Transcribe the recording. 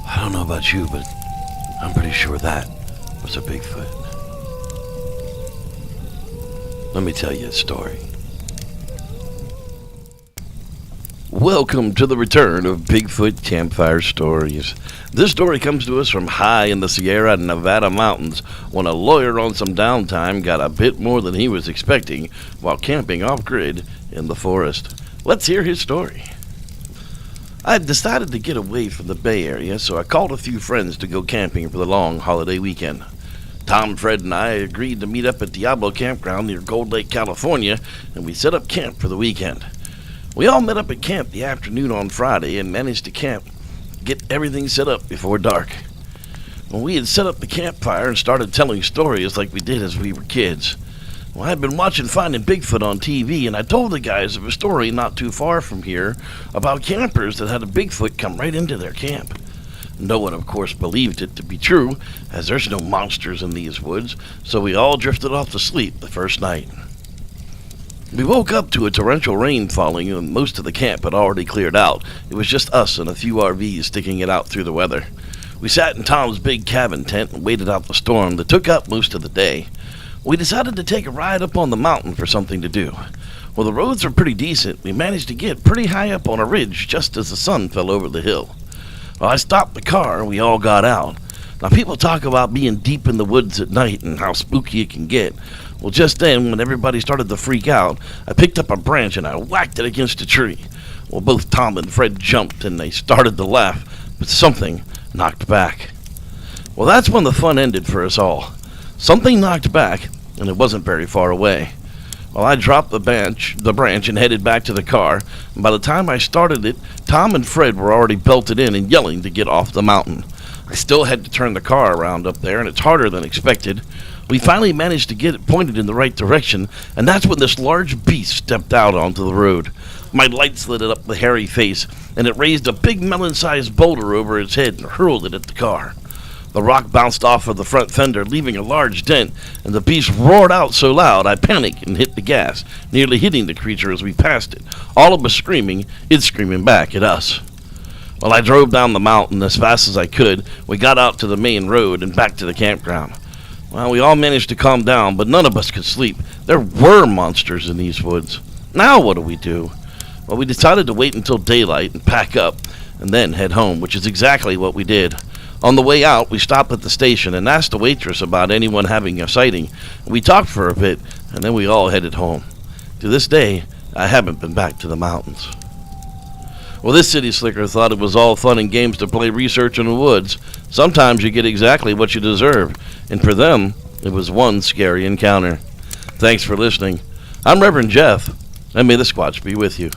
I don't know about you, but I'm pretty sure that was a Bigfoot. Let me tell you a story. Welcome to the return of Bigfoot Campfire Stories. This story comes to us from high in the Sierra Nevada mountains when a lawyer on some downtime got a bit more than he was expecting while camping off-grid in the forest. Let's hear his story. I decided to get away from the Bay Area, so I called a few friends to go camping for the long holiday weekend. Tom, Fred, and I agreed to meet up at Diablo Campground near Gold Lake, California, and we set up camp for the weekend. We all met up at camp the afternoon on Friday and managed to get everything set up before dark. When we had set up the campfire and started telling stories like we did as we were kids. Well, I had been watching Finding Bigfoot on TV, and I told the guys of a story not too far from here about campers that had a Bigfoot come right into their camp. No one, of course, believed it to be true, as there's no monsters in these woods, so we all drifted off to sleep the first night. We woke up to a torrential rain falling, and most of the camp had already cleared out. It was just us and a few RVs sticking it out through the weather. We sat in Tom's big cabin tent and waited out the storm that took up most of the day. We decided to take a ride up on the mountain for something to do. Well, the roads were pretty decent. We managed to get pretty high up on a ridge just as the sun fell over the hill. Well, I stopped the car and we all got out. Now, people talk about being deep in the woods at night and how spooky it can get. Well, just then, when everybody started to freak out, I picked up a branch and I whacked it against a tree. Well, both Tom and Fred jumped and they started to laugh, but something knocked back. Well, that's when the fun ended for us all. Something knocked back, and it wasn't very far away. Well, I dropped the branch and headed back to the car, and by the time I started it, Tom and Fred were already belted in and yelling to get off the mountain. I still had to turn the car around up there, and it's harder than expected. We finally managed to get it pointed in the right direction, and that's when this large beast stepped out onto the road. My lights lit up the hairy face, and it raised a big melon-sized boulder over its head and hurled it at the car. The rock bounced off of the front fender, leaving a large dent, and the beast roared out so loud I panicked and hit the gas, nearly hitting the creature as we passed it. All of us screaming, it screaming back at us. Well, I drove down the mountain as fast as I could. We got out to the main road and back to the campground. Well, we all managed to calm down, but none of us could sleep. There were monsters in these woods. Now what do? Well, we decided to wait until daylight and pack up, and then head home, which is exactly what we did. On the way out, we stopped at the station and asked the waitress about anyone having a sighting. We talked for a bit, and then we all headed home. To this day, I haven't been back to the mountains. Well, this city slicker thought it was all fun and games to play research in the woods. Sometimes you get exactly what you deserve, and for them, it was one scary encounter. Thanks for listening. I'm Reverend Jeff, and may the Squatch be with you.